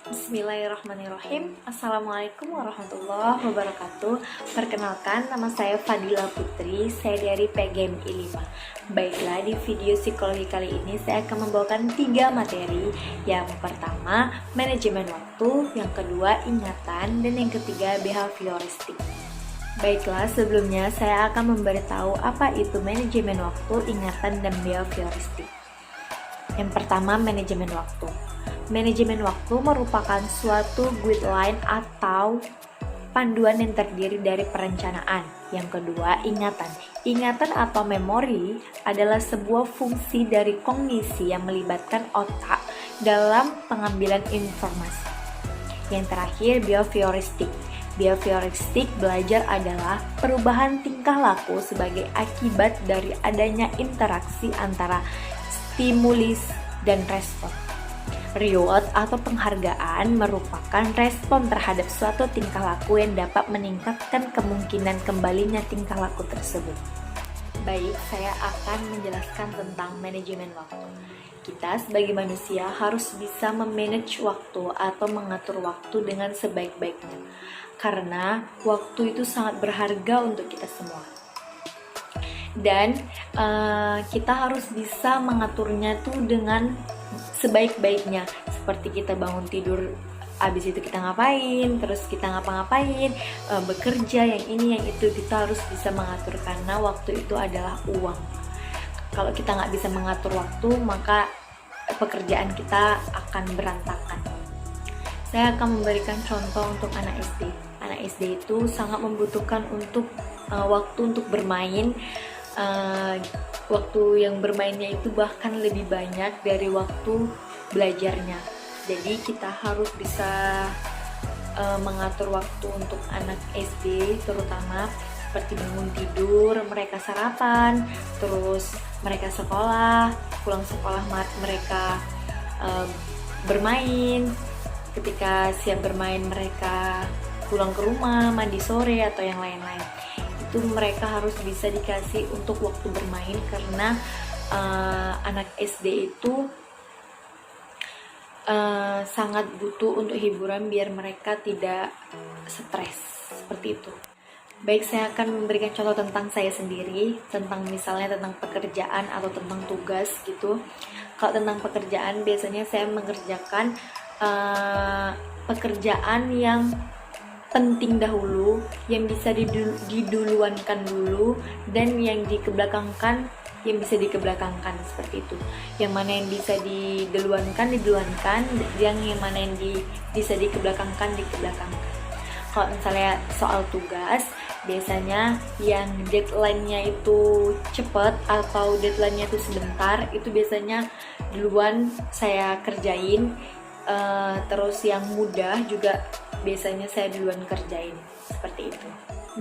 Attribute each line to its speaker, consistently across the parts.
Speaker 1: Bismillahirrahmanirrahim. Assalamualaikum warahmatullahi wabarakatuh. Perkenalkan, nama saya Fadila Putri. Saya dari PGMI 5. Baiklah, di video psikologi kali ini saya akan membawakan 3 materi. Yang pertama, manajemen waktu. Yang kedua, ingatan. Dan yang ketiga, behavioristik. Baiklah, sebelumnya saya akan memberitahu apa itu manajemen waktu, ingatan, dan behavioristik. Yang pertama, manajemen waktu. Manajemen waktu merupakan suatu guideline atau panduan yang terdiri dari perencanaan. Yang kedua, ingatan. Ingatan atau memori adalah sebuah fungsi dari kognisi yang melibatkan otak dalam pengambilan informasi. Yang terakhir, behavioristik. Behavioristik belajar adalah perubahan tingkah laku sebagai akibat dari adanya interaksi antara stimulus dan respon. Reward atau penghargaan merupakan respon terhadap suatu tingkah laku yang dapat meningkatkan kemungkinan kembalinya tingkah laku tersebut. Baik, saya akan menjelaskan tentang manajemen waktu. Kita sebagai manusia harus bisa memanage waktu atau mengatur waktu dengan sebaik-baiknya. Karena waktu itu sangat berharga untuk kita semua. Dan kita harus bisa mengaturnya tuh dengan sebaik-baiknya. Seperti kita bangun tidur, abis itu kita ngapain, terus kita ngapa-ngapain, bekerja, yang ini, yang itu, kita harus bisa mengatur karena waktu itu adalah uang. Kalau kita nggak bisa mengatur waktu, maka pekerjaan kita akan berantakan. Saya akan memberikan contoh untuk anak SD. Anak SD itu sangat membutuhkan untuk waktu untuk bermain. Waktu yang bermainnya itu bahkan lebih banyak dari waktu belajarnya. Jadi kita harus bisa mengatur waktu untuk anak SD, terutama seperti bangun tidur, mereka sarapan, terus mereka sekolah, pulang sekolah mereka bermain. Ketika siap bermain, mereka pulang ke rumah, mandi sore atau yang lain-lain. Itu mereka harus bisa dikasih untuk waktu bermain karena anak SD itu sangat butuh untuk hiburan biar mereka tidak stres, seperti itu. Baik, saya akan memberikan contoh tentang saya sendiri, tentang misalnya tentang pekerjaan atau tentang tugas gitu. Kalau tentang pekerjaan, biasanya saya mengerjakan pekerjaan yang penting dahulu, yang bisa diduluankan dulu, dan yang dikebelakangkan yang bisa dikebelakangkan, seperti itu. Yang mana yang bisa diduluankan, yang mana yang bisa dikebelakangkan. Kalau misalnya soal tugas, biasanya yang deadline-nya itu cepat atau deadline-nya itu sebentar, itu biasanya duluan saya kerjain. Terus yang mudah juga biasanya saya duluan kerjain, seperti itu.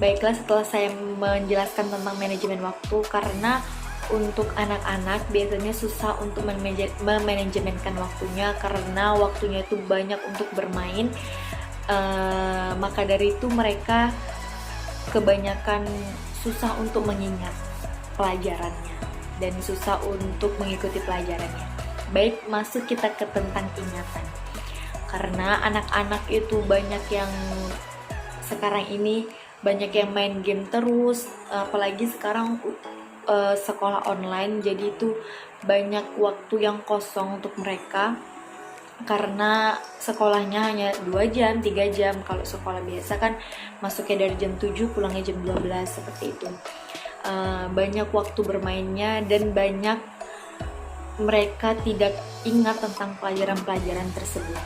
Speaker 1: Baiklah, setelah saya menjelaskan tentang manajemen waktu, karena untuk anak-anak biasanya susah untuk memanajemenkan waktunya karena waktunya itu banyak untuk bermain. Maka dari itu mereka kebanyakan susah untuk mengingat pelajarannya dan susah untuk mengikuti pelajarannya. Baik, masuk kita ke tentang ingatan. Karena anak-anak itu banyak yang sekarang ini banyak yang main game terus, apalagi sekarang sekolah online, jadi itu banyak waktu yang kosong untuk mereka karena sekolahnya hanya 2 jam, 3 jam. Kalau sekolah biasa kan masuknya dari jam 7, pulangnya jam 12, seperti itu. Banyak waktu bermainnya dan banyak mereka tidak ingat tentang pelajaran-pelajaran tersebut.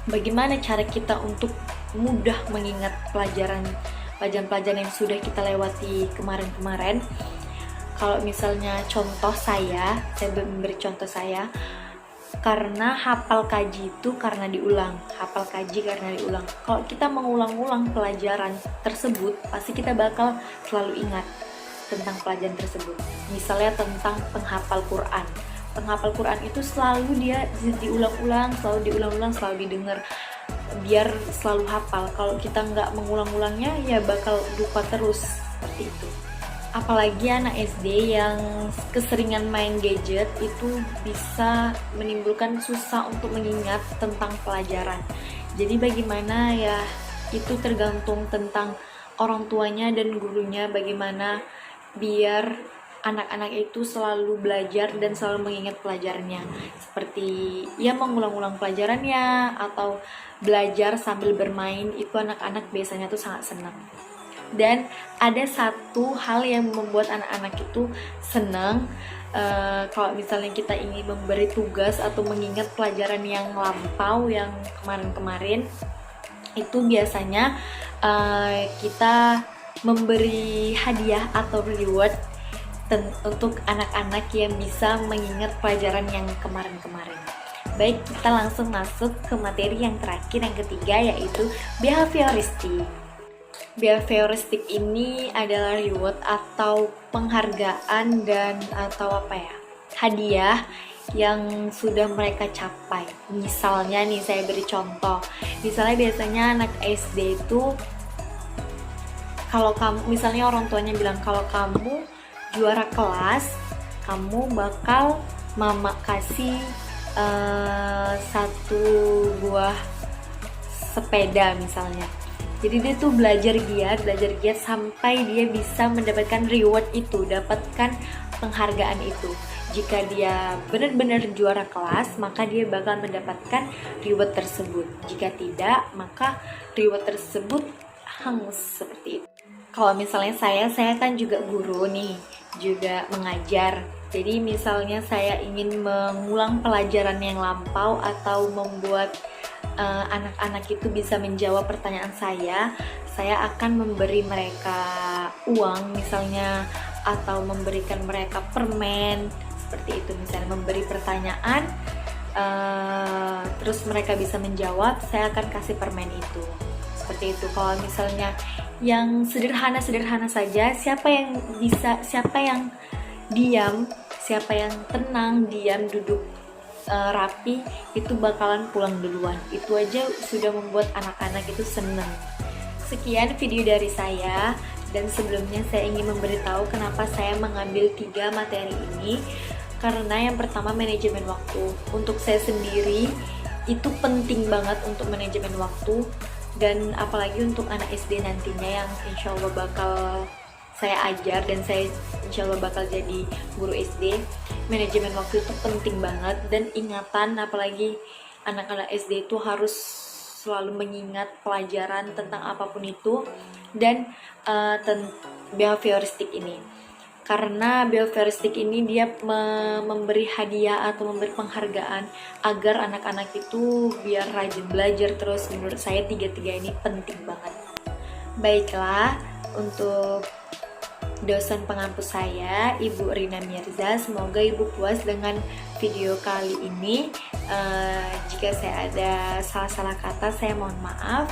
Speaker 1: Bagaimana cara kita untuk mudah mengingat pelajaran yang sudah kita lewati kemarin-kemarin? Kalau misalnya contoh saya memberi contoh saya, karena hafal kaji itu karena diulang. Kalau kita mengulang-ulang pelajaran tersebut, pasti kita bakal selalu ingat tentang pelajaran tersebut. Misalnya tentang penghafal Quran. Penghafal Quran itu selalu dia diulang-ulang, selalu didengar, biar selalu hafal. Kalau kita nggak mengulang-ulangnya, ya bakal lupa terus, seperti itu. Apalagi anak SD yang keseringan main gadget itu bisa menimbulkan susah untuk mengingat tentang pelajaran. Jadi bagaimana ya, itu tergantung tentang orang tuanya dan gurunya, bagaimana biar anak-anak itu selalu belajar dan selalu mengingat pelajarannya, seperti ya mengulang-ulang pelajarannya atau belajar sambil bermain. Itu anak-anak biasanya tuh sangat senang. Dan ada satu hal yang membuat anak-anak itu senang, kalau misalnya kita ingin memberi tugas atau mengingat pelajaran yang lampau, yang kemarin-kemarin, itu biasanya kita memberi hadiah atau reward untuk anak-anak yang bisa mengingat pelajaran yang kemarin-kemarin. Baik, kita langsung masuk ke materi yang terakhir, yang ketiga, yaitu behavioristik. Behavioristik ini adalah reward atau penghargaan dan atau hadiah yang sudah mereka capai. Misalnya nih, saya beri contoh. Misalnya biasanya anak SD itu, kalau kamu, misalnya orang tuanya bilang kalau kamu juara kelas, kamu bakal mama kasih satu buah sepeda misalnya. Jadi dia tuh belajar giat sampai dia bisa mendapatkan reward itu, dapatkan penghargaan itu. Jika dia benar-benar juara kelas, maka dia bakal mendapatkan reward tersebut. Jika tidak, maka reward tersebut hangus, seperti itu. Kalau misalnya saya kan juga guru nih, juga mengajar. Jadi misalnya saya ingin mengulang pelajaran yang lampau atau membuat anak-anak itu bisa menjawab pertanyaan saya akan memberi mereka uang misalnya, atau memberikan mereka permen, seperti itu. Misalnya memberi pertanyaan, terus mereka bisa menjawab, saya akan kasih permen itu, seperti itu. Kalau misalnya yang sederhana saja, siapa yang diam, siapa yang tenang, diam, duduk rapi, itu bakalan pulang duluan. Itu aja sudah membuat anak-anak itu senang. Sekian video dari saya, dan sebelumnya saya ingin memberitahu kenapa saya mengambil 3 materi ini. Karena yang pertama, manajemen waktu. Untuk saya sendiri itu penting banget untuk manajemen waktu, dan apalagi untuk anak SD nantinya yang insya Allah bakal saya ajar, dan saya insya Allah bakal jadi guru SD. Manajemen waktu itu penting banget, dan ingatan, apalagi anak-anak SD itu harus selalu mengingat pelajaran tentang apapun itu, dan behavioristik ini. Karena behavioristik ini dia memberi hadiah atau memberi penghargaan agar anak-anak itu biar rajin belajar terus. Menurut saya 3 ini penting banget. Baiklah, untuk dosen pengampus saya, Ibu Rina Mirza, semoga Ibu puas dengan video kali ini. Jika saya ada salah-salah kata, saya mohon maaf.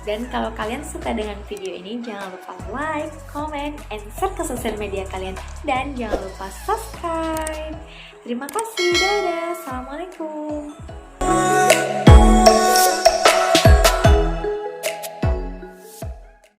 Speaker 1: Dan kalau kalian suka dengan video ini, jangan lupa like, comment, and share ke sosial media kalian. Dan jangan lupa subscribe. Terima kasih, dadah, assalamualaikum.